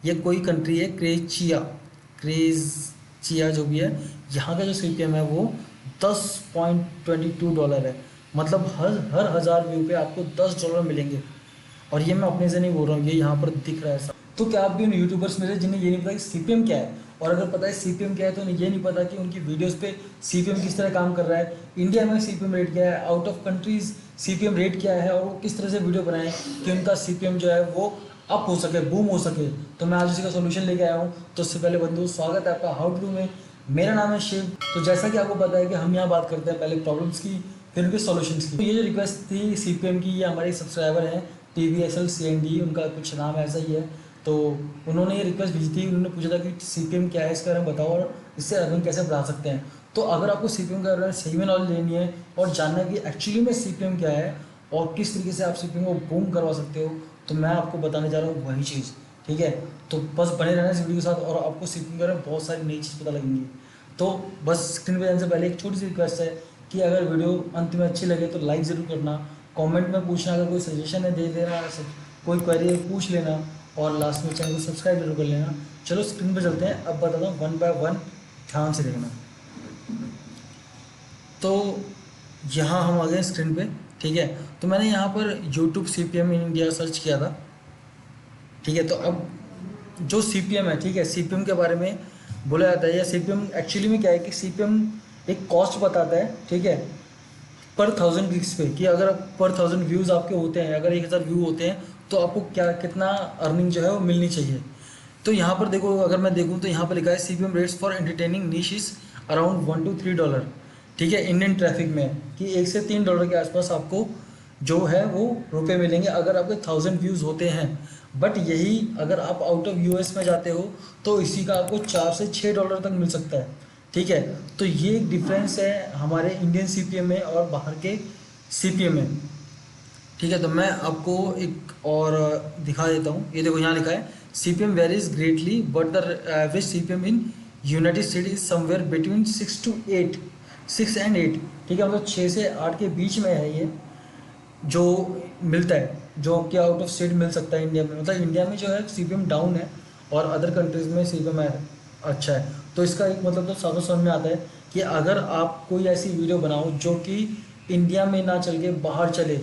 ये कोई कंट्री है क्रेचिया जो भी है, यहाँ का जो सीपीएम है वो $10.22 है। मतलब हर हर हज़ार व्यू पे आपको $10 मिलेंगे। और ये मैं अपने से नहीं बोल रहा हूँ, ये यहाँ पर दिख रहा है सब। तो क्या आप भी उन यूट्यूबर्स में से जिन्हें ये नहीं पता कि सीपीएम क्या है, और अगर पता है सीपीएम क्या है तो उन्हें ये नहीं पता कि उनकी वीडियोस पे सीपीएम किस तरह काम कर रहा है, इंडिया में सीपीएम रेट क्या है, out of countries CPM rate क्या है, और वो किस तरह से वीडियो बनाएं कि उनका सीपीएम जो है वो अप हो सके, बूम हो सके। तो मैं आज उसी का सोल्यूशन लेके आया हूँ। तो उससे पहले बंधु, स्वागत है आपका हाउ टू में। मेरा नाम है शिव। तो जैसा कि आपको पता है कि हम यहाँ बात करते हैं पहले प्रॉब्लम्स की, फिर उनके सॉल्यूशंस की। तो ये जो रिक्वेस्ट थी सीपीएम की, ये हमारे सब्सक्राइबर हैं TVSL CND, उनका कुछ नाम ऐसा ही है। तो उन्होंने ये रिक्वेस्ट भेजी थी, उन्होंने पूछा था कि सीपीएम क्या है, इसके बारे में बताओ और इससे अर्निंग कैसे बढ़ा सकते हैं। तो अगर आपको सीपीएम के बारे में सही में नॉलेज लेनी है और जानना है कि एक्चुअली में सीपीएम क्या है और किस तरीके से आप सीपीएम को बूम करवा सकते हो, तो मैं आपको बताने जा रहा हूँ वही चीज़। ठीक है, तो बस बने रहना इस वीडियो के साथ और आपको सीपीएम के बारे में बहुत सारी नई चीज़ पता लगेंगी। तो बस स्क्रीन पर जाने से पहले एक छोटी सी रिक्वेस्ट है कि अगर वीडियो अंत में अच्छी लगे तो लाइक ज़रूर करना, कमेंट में पूछना, अगर कोई सजेशन है दे देना, कोई क्वेरी है पूछ लेना, और लास्ट में चैनल को सब्सक्राइब जरूर कर लेना। चलो स्क्रीन पर चलते हैं, अब बताता हूँ वन बाय वन, ध्यान से देखना। तो यहाँ हम आ गए स्क्रीन पे। ठीक है, तो मैंने यहाँ पर YouTube CPM in India search किया था। ठीक है, तो अब जो सीपीएम है, ठीक है, सीपीएम के बारे में बोला जाता है, या सीपीएम एक्चुअली में क्या है कि सीपीएम एक कॉस्ट बताता है, ठीक है, पर 1000 क्लिक्स पे, कि अगर पर 1000 व्यूज़ आपके होते हैं, अगर 1000 व्यू होते हैं तो आपको क्या कितना अर्निंग जो है वो मिलनी चाहिए। तो यहाँ पर देखो, अगर मैं देखूँ तो यहाँ पर लिखा है सीपीएम रेट्स फॉर एंटरटेनिंग निश इज अराउंड $1 to $3। ठीक है, इंडियन ट्रैफिक में कि $1 से $3 के आसपास आपको जो है वो रुपए मिलेंगे अगर आपके 1000 व्यूज़ होते हैं। बट यही अगर आप आउट ऑफ US में जाते हो तो इसी का आपको $4 से $6 तक मिल सकता है। ठीक है, तो ये एक डिफरेंस है हमारे इंडियन सीपीएम में और बाहर के सीपीएम में। ठीक है, तो मैं आपको एक और दिखा देता हूँ। ये देखो यहाँ लिखा है CPM varies greatly but the average CPM in United state is somewhere between 6 and 8। ठीक है, मतलब 6 से 8 के बीच में है ये जो मिलता है, जो कि आउट ऑफ स्टेट मिल सकता है इंडिया में। मतलब इंडिया में जो है सीपीएम डाउन है और अदर कंट्रीज़ में सीपीएम अच्छा है। तो इसका एक मतलब तो साफ समझ में आता है कि अगर आप कोई ऐसी वीडियो बनाओ जो कि इंडिया में ना चल के बाहर चले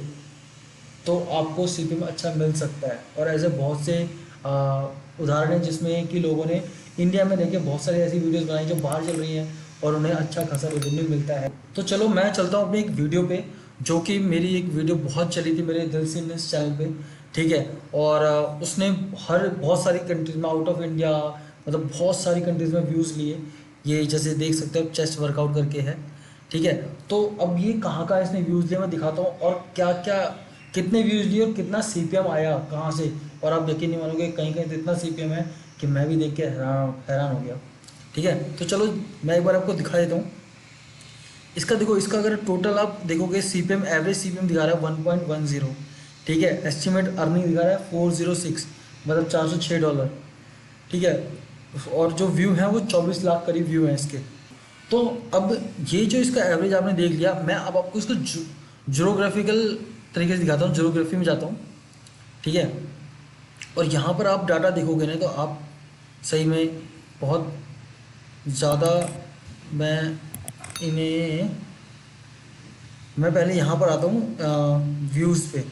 तो आपको सीपीएम अच्छा मिल सकता है। और ऐसे बहुत से उदाहरण हैं जिसमें कि लोगों ने इंडिया में देखे बहुत सारी ऐसी वीडियोस बनाई जो बाहर चल रही हैं और उन्हें अच्छा खासा रेवेन्यू मिलता है। तो चलो मैं चलता हूँ अपनी एक वीडियो पे, जो कि मेरी एक वीडियो बहुत चली थी मेरे दिल से इस चैनल पे। ठीक है, और उसने हर बहुत सारी कंट्रीज में आउट ऑफ इंडिया, मतलब बहुत सारी कंट्रीज़ में व्यूज़ लिए। ये जैसे देख सकते हो चेस्ट वर्कआउट करके है। ठीक है, तो अब ये कहाँ कहाँ इसने व्यूज़ लिए मैं दिखाता हूँ, और क्या क्या कितने व्यूज़ लिए और कितना सीपीएम आया कहाँ से। और आप यकीन नहीं मानोगे, कहीं कहीं तो इतना सीपीएम है कि मैं भी देख के हैरान हैरान हो गया। ठीक है, तो चलो मैं एक बार आपको दिखा देता हूँ। इसका देखो, इसका अगर टोटल आप देखोगे सीपीएम, एवरेज सीपीएम दिखा रहा है 1.10। ठीक है, एस्टिमेट अर्निंग दिखा रहा है 406, मतलब $406। ठीक है, और जो व्यू हैं वो 24 लाख करीब व्यू हैं इसके। तो अब ये जो इसका एवरेज आपने देख लिया, मैं अब आपको इसको ज्योग्राफिकल तरीके से दिखाता हूँ, ज्योग्राफी में जाता हूँ। ठीक है, और यहाँ पर आप डाटा देखोगे ना तो आप सही में बहुत ज़्यादा, मैं इन्हें मैं पहले यहाँ पर आता हूँ व्यूज़ पे।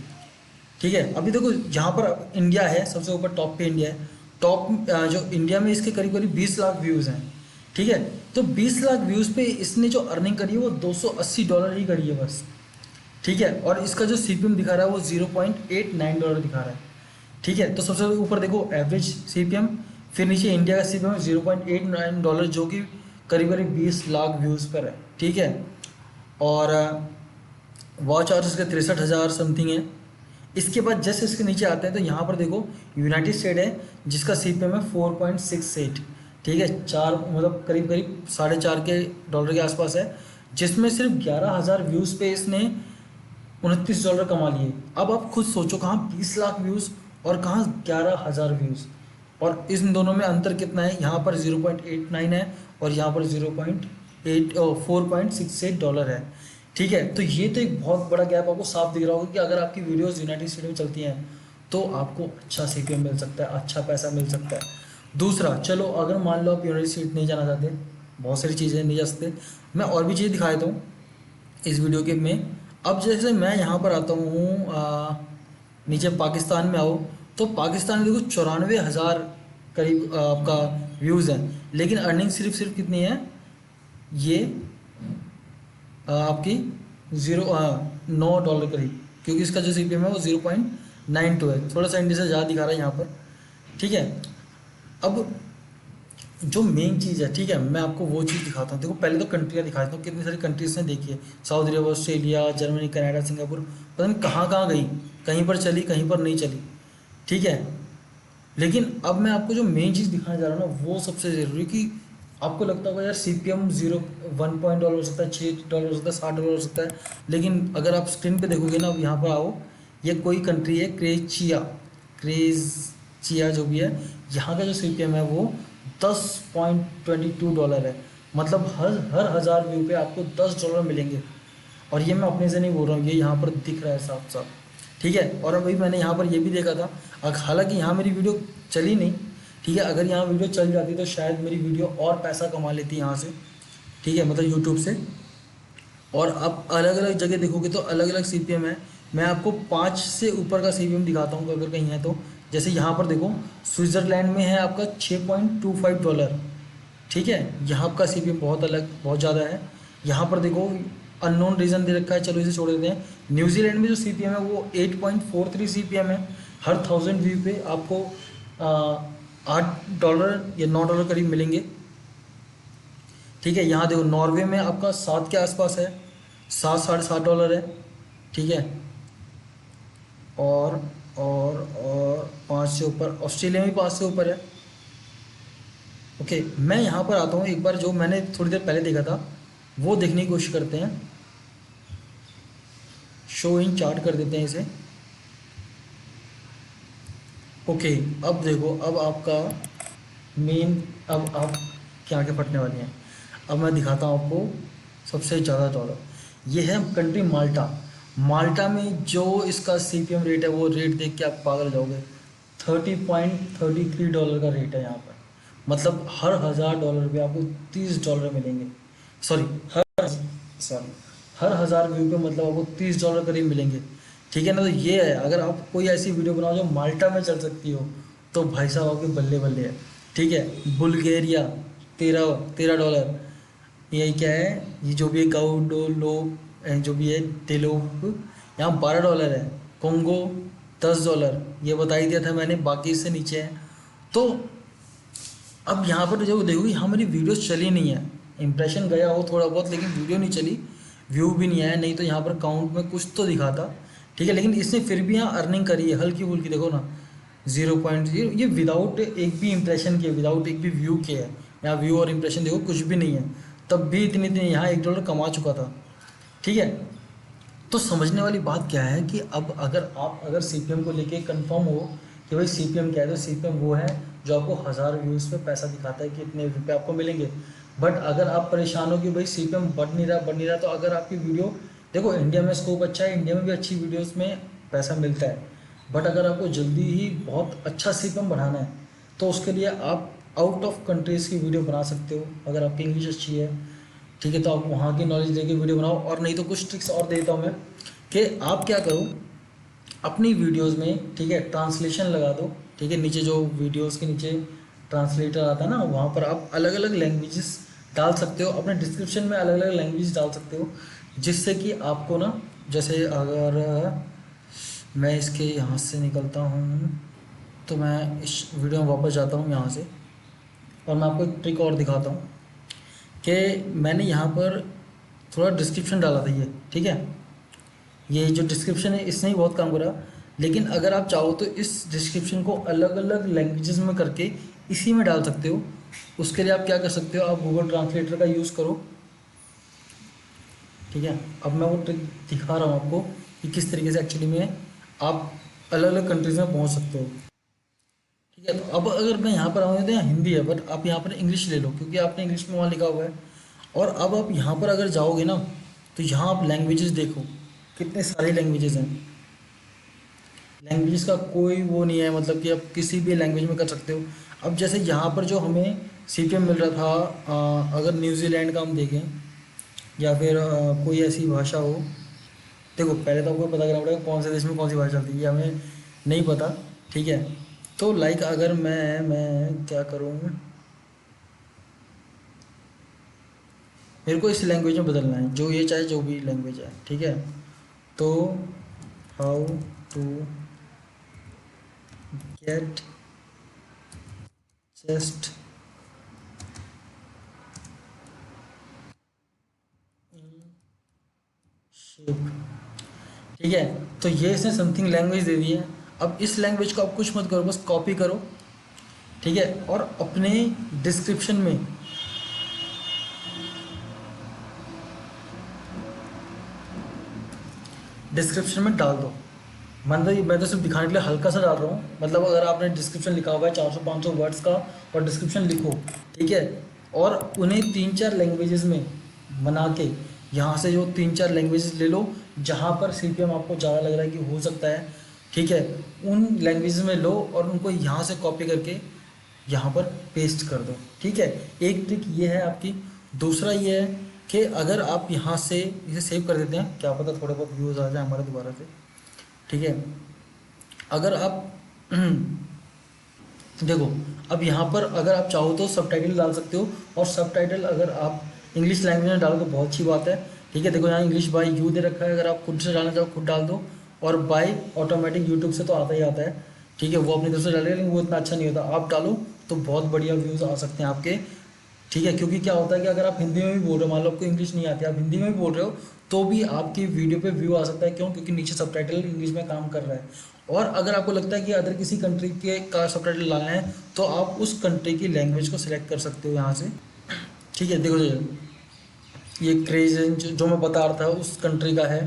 ठीक है, अभी देखो यहाँ पर इंडिया है सबसे ऊपर, टॉप पे इंडिया है। टॉप जो इंडिया में इसके करीब करीब 20 लाख व्यूज़ हैं। ठीक है, तो 20 लाख व्यूज़ पे इसने जो अर्निंग करी है वो $280 ही करी है बस। ठीक है, और इसका जो सीपीएम दिखा रहा है वो $0.89 दिखा रहा है। ठीक है, तो सबसे ऊपर देखो एवरेज सीपीएम, फिर नीचे इंडिया का सीपीएम $0.89, जो कि करीब करीब 20 लाख व्यूज़ पर है। ठीक है, और वॉच आवर्स के 63,000 समथिंग है। इसके बाद जैसे इसके नीचे आते हैं तो यहाँ पर देखो यूनाइटेड स्टेट है जिसका सीपीएम है 4.68। ठीक है, चार मतलब करीब करीब $4.5 के आसपास है, जिसमें सिर्फ 11,000 व्यूज़ पे इसने $29 कमा लिए। अब आप खुद सोचो, कहाँ 20 लाख व्यूज़ और कहाँ 11,000 व्यूज़, और इन दोनों में अंतर कितना है। यहाँ पर 0.89 है और यहाँ पर 4.68 है। ठीक है, तो ये तो एक बहुत बड़ा गैप आपको साफ दिख रहा होगा कि अगर आपकी वीडियोस यूनाइटेड स्टेट में चलती हैं तो आपको अच्छा CPM मिल सकता है, अच्छा पैसा मिल सकता है। दूसरा, चलो अगर मान लो आप यूनिवर्सिटी नहीं जाना चाहते, बहुत सारी चीज़ें नहीं जा सकते, मैं और भी चीज़ दिखा देता हूँ इस वीडियो के में। अब जैसे मैं यहाँ पर आता हूँ नीचे पाकिस्तान में आओ, तो पाकिस्तान में देखो 94,000 करीब आपका व्यूज़ हैं, लेकिन अर्निंग सिर्फ सिर्फ कितनी है ये आपकी ज़ीरो $9 करीब, क्योंकि इसका जो CPM है वो 0.92 है, थोड़ा सा इंडिया से ज़्यादा दिखा रहा है यहाँ पर। ठीक है, अब जो मेन चीज़ है, ठीक है, मैं आपको वो चीज़ दिखाता हूँ। देखो पहले तो कंट्रियाँ दिखा देता हूँ, कितनी सारी कंट्रीज ने देखी है, सऊदी अरब, ऑस्ट्रेलिया, जर्मनी, कनाडा, सिंगापुर, पता नहीं कहाँ कहाँ गई, कहीं पर चली कहीं पर नहीं चली। ठीक है, लेकिन अब मैं आपको जो मेन चीज़ दिखाने जा रहा हूँ ना, वो सबसे ज़रूरी, कि आपको लगता होगा यार CPM 1 पॉइंट डॉलर हो सकता है, $6 हो सकता है, $60 हो सकता है, लेकिन अगर आप स्क्रीन पे देखोगे ना, अब यहाँ पर आओ, ये कोई कंट्री है क्रेचिया जो भी है, यहाँ का जो CPM है वो $10.22 है। मतलब हर हर हज़ार व्यू पे आपको $10 मिलेंगे। और ये मैं अपने से नहीं बोल रहा हूँ, ये यहाँ पर दिख रहा है साफ साफ। ठीक है, और अभी मैंने यहाँ पर ये भी देखा था, हालांकि यहाँ मेरी वीडियो चली नहीं। ठीक है, अगर यहाँ वीडियो चल जाती तो शायद मेरी वीडियो और पैसा कमा लेती यहाँ से। ठीक है, मतलब यूट्यूब से। और आप अलग अलग जगह देखोगे तो अलग अलग CPM है। मैं आपको 5 से ऊपर का CPM दिखाता हूँ अगर कहीं है तो। जैसे यहाँ पर देखो, स्विट्ज़रलैंड में है आपका $6.25। ठीक है, यहाँ का CPM बहुत अलग, बहुत ज़्यादा है। यहाँ पर देखो अननोन रीज़न दे रखा है, चलो इसे छोड़ देते हैं। न्यूजीलैंड में जो CPM है वो 8.43 CPM है। हर 1000 व्यू पे आपको $8 या $9 करीब मिलेंगे। ठीक है, यहाँ देखो नॉर्वे में आपका 7 के आसपास है, 7 $7.5 है। ठीक है, और और 5 से ऊपर ऑस्ट्रेलिया में 5 से ऊपर है। ओके, मैं यहाँ पर आता हूँ, एक बार जो मैंने थोड़ी देर पहले देखा था वो देखने की कोशिश करते हैं। शो इन चार्ट कर देते हैं इसे। ओके, अब देखो, अब आपका मेन, अब आप क्या आगे फटने वाली हैं। अब मैं दिखाता हूँ आपको सबसे ज़्यादा डॉलर। ये है कंट्री माल्टा। माल्टा में जो इसका CPM रेट है, वो रेट देख के आप पागल हो जाओगे। $30.33 का रेट है यहाँ पर। मतलब हर $1000 पे आपको $30 मिलेंगे। सॉरी, सॉरी हर हज़ार व्यू पे मतलब आपको $30 करीब मिलेंगे। ठीक है ना, तो ये है, अगर आप कोई ऐसी वीडियो बनाओ जो माल्टा में चल सकती हो, तो भाई साहब आपके बल्ले बल्ले है। ठीक है, बुल्गारिया 13 $13। ये क्या है, ये जो भी है गाउडोलो, जो भी है तेलोप, यहाँ $12 है। कोंगो $10, ये बता ही दिया था मैंने, बाकी इससे नीचे है। तो अब यहाँ पर जो देखोगे, हमारी वीडियोस चली नहीं है, इंप्रेशन गया हो थोड़ा बहुत, लेकिन वीडियो नहीं चली, व्यू भी नहीं आया। नहीं तो यहाँ पर काउंट में कुछ तो दिखा था। ठीक है, लेकिन इसने फिर भी यहाँ अर्निंग करी है हल्की फुल्की, देखो ना 0.0, ये विदाउट एक भी इंप्रेशन के, विदाउट एक भी व्यू के है। यहाँ व्यू और इंप्रेशन देखो कुछ भी नहीं है, तब भी इतनी इतनी यहाँ $1 कमा चुका था। ठीक है, तो समझने वाली बात क्या है कि अब अगर CPM को लेके कंफर्म हो कि भाई CPM क्या है, तो CPM वो है जो आपको 1000 व्यूज़ पे पैसा दिखाता है कि इतने रुपये आपको मिलेंगे। बट अगर आप परेशान हो कि भाई CPM बढ़ नहीं रहा, तो अगर आपकी वीडियो, देखो इंडिया में स्कोप अच्छा है, इंडिया में भी अच्छी वीडियोज़ में पैसा मिलता है। बट अगर आपको जल्दी ही बहुत अच्छा CPM बढ़ाना है, तो उसके लिए आप आउट ऑफ कंट्रीज़ की वीडियो बना सकते हो, अगर आपकी इंग्लिश अच्छी है। ठीक है, तो आप वहाँ की नॉलेज लेके वीडियो बनाओ। और नहीं तो कुछ ट्रिक्स और देता हूँ मैं, कि आप क्या करो अपनी वीडियोस में, ठीक है, ट्रांसलेशन लगा दो। ठीक है, नीचे जो वीडियोस के नीचे ट्रांसलेटर आता है ना, वहाँ पर आप अलग अलग लैंग्वेजेस डाल सकते हो, अपने डिस्क्रिप्शन में अलग अलग लैंग्वेज डाल सकते हो, जिससे कि आपको ना, जैसे अगर मैं इसके यहाँ से निकलता हूँ, तो मैं इस वीडियो में वापस जाता हूँ यहाँ से, और मैं आपको एक ट्रिक और दिखाता हूँ कि मैंने यहाँ पर थोड़ा डिस्क्रिप्शन डाला था ये। ठीक है, ये जो डिस्क्रिप्शन है इसने ही बहुत काम करा। लेकिन अगर आप चाहो तो इस डिस्क्रिप्शन को अलग अलग लैंग्वेजेस में करके इसी में डाल सकते हो। उसके लिए आप क्या कर सकते हो, आप गूगल ट्रांसलेटर का यूज़ करो। ठीक है, अब मैं वो ट्रिक दिखा रहा हूँ आपको कि किस तरीके से एक्चुअली में आप अलग अलग कंट्रीज़ में पहुँच सकते हो। ठीक है, तो अब अगर मैं यहाँ पर आऊँ तो यहाँ हिंदी है, बट आप यहाँ पर इंग्लिश ले लो, क्योंकि आपने इंग्लिश में वहाँ लिखा हुआ है। और अब आप यहाँ पर अगर जाओगे ना, तो यहाँ आप लैंग्वेजेस देखो, कितने सारे लैंग्वेजेस हैं। लैंग्वेज का कोई वो नहीं है, मतलब कि आप किसी भी लैंग्वेज में कर सकते हो। अब जैसे यहाँ पर जो हमें सीपीएम मिल रहा था, अगर न्यूजीलैंड का हम देखें या फिर कोई ऐसी भाषा हो। देखो पहले तो आपको पता करना पड़ेगा कौन से देश में कौन सी भाषा चलती है, ये हमें नहीं पता। ठीक है, तो लाइक अगर मैं क्या करूँ, मेरे को इस लैंग्वेज में बदलना है, जो ये चाहे जो भी लैंग्वेज है। ठीक है, तो how to get chest in shape. ठीक है, तो ये इसने समथिंग लैंग्वेज दे दी है। अब इस लैंग्वेज को आप कुछ मत करो, बस कॉपी करो। ठीक है, और अपने डिस्क्रिप्शन में डाल दो। मतलब मैं तो सिर्फ दिखाने के लिए हल्का सा डाल रहा हूँ, मतलब अगर आपने डिस्क्रिप्शन लिखा हुआ है 400-500 वर्ड्स का, और डिस्क्रिप्शन लिखो। ठीक है, और उन्हें 3-4 लैंग्वेजेस में बना के, यहाँ से जो 3-4 लैंग्वेजेस ले लो जहाँ पर सीपीएम आपको ज़्यादा लग रहा है कि हो सकता है। ठीक है, उन लैंग्वेजेस में लो और उनको यहाँ से कॉपी करके यहाँ पर पेस्ट कर दो। ठीक है, एक ट्रिक ये है आपकी। दूसरा ये है कि अगर आप यहाँ से इसे सेव कर देते हैं, क्या पता थोड़े बहुत व्यूज़ आ जाए हमारे दोबारा से। ठीक है, अगर आप देखो, अब यहाँ पर अगर आप चाहो तो सबटाइटल डाल सकते हो, और सबटाइटल अगर आप इंग्लिश लैंग्वेज में डालो तो बहुत अच्छी बात है। ठीक है, देखो यहाँ इंग्लिश बाय यू दे रखा है, अगर आप खुद से डालना चाहो खुद डाल दो, और बाय ऑटोमेटिक यूट्यूब से तो आता ही आता है। ठीक है, वो अपनी तरफ से डालेगा, लेकिन वो इतना अच्छा नहीं होता, आप डालो तो बहुत बढ़िया व्यूज़ आ सकते हैं आपके। ठीक है, क्योंकि क्या होता है कि अगर आप हिंदी में भी बोल रहे हो, मान लो आपको इंग्लिश नहीं आती, आप हिंदी में भी बोल रहे हो, तो भी आपकी वीडियो पे व्यू आ सकता है। क्यों? क्योंकि नीचे सबटाइटल इंग्लिश में काम कर रहा है। और अगर आपको लगता है कि अदर किसी कंट्री के का सबटाइटल लाना है, तो आप उस कंट्री की लैंग्वेज को सिलेक्ट कर सकते हो यहाँ से। ठीक है, देखो ये क्रेज जो मैं बता रहा था उस कंट्री का है।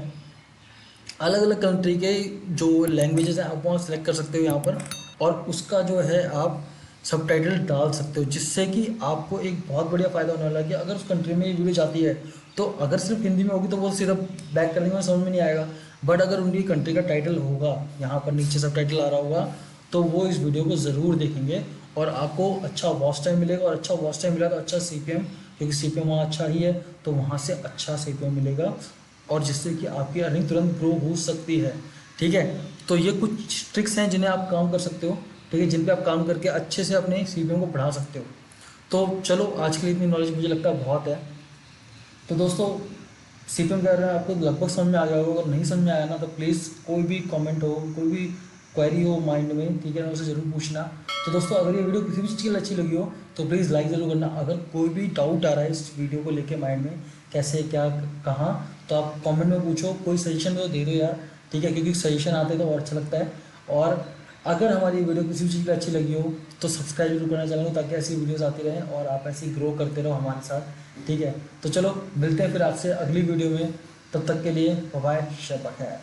अलग अलग कंट्री के जो लैंग्वेजेस हैं आप वहाँ सेलेक्ट कर सकते हो यहाँ पर, और उसका जो है आप सबटाइटल डाल सकते हो, जिससे कि आपको एक बहुत बढ़िया फ़ायदा होने वाला है कि अगर उस कंट्री में ये वीडियो जाती है, तो अगर सिर्फ हिंदी में होगी तो वो सीधा बैक कर देंगे, समझ में नहीं आएगा। बट अगर उनकी कंट्री का टाइटल होगा, यहाँ पर नीचे सबटाइटल आ रहा होगा, तो वो इस वीडियो को ज़रूर देखेंगे, और आपको अच्छा वॉच टाइम मिलेगा, और अच्छा वॉच टाइम मिला तो अच्छा सीपीएम, क्योंकि सीपीएम वहाँ अच्छा ही है, तो वहाँ से अच्छा सीपीएम मिलेगा, और जिससे कि आपकी अर्निंग तुरंत ग्रो हो सकती है। ठीक है, तो ये कुछ ट्रिक्स हैं जिन्हें आप काम कर सकते हो। ठीक है, जिन पे आप काम करके अच्छे से अपने सीपीएम को बढ़ा सकते हो। तो चलो, आज के लिए इतनी नॉलेज मुझे लगता है बहुत है। तो दोस्तों, सीपीएम कह रहे हैं आपको लगभग समझ में आ गया होगा। अगर नहीं समझ में आया ना, तो प्लीज़ कोई भी कमेंट हो, कोई भी क्वेरी हो माइंड में, ठीक है ना, उसे ज़रूर पूछना। तो दोस्तों, अगर ये वीडियो किसी भी चीज़ अच्छी लगी हो तो प्लीज़ लाइक ज़रूर करना। अगर कोई भी डाउट आ रहा है इस वीडियो को लेके माइंड में, कैसे क्या कहाँ, तो आप कमेंट में पूछो। कोई सजेशन तो दे दो यार। ठीक है, क्योंकि सजेशन आते तो और अच्छा लगता है। और अगर हमारी वीडियो किसी भी चीज़ की अच्छी लगी हो तो सब्सक्राइब जरूर करना चैनल को, ताकि ऐसी वीडियोस आती रहें और आप ऐसे ही ग्रो करते रहो हमारे साथ। ठीक है, तो चलो मिलते हैं फिर आपसे अगली वीडियो में। तब तक के लिए बाय बाय, शब बखैर।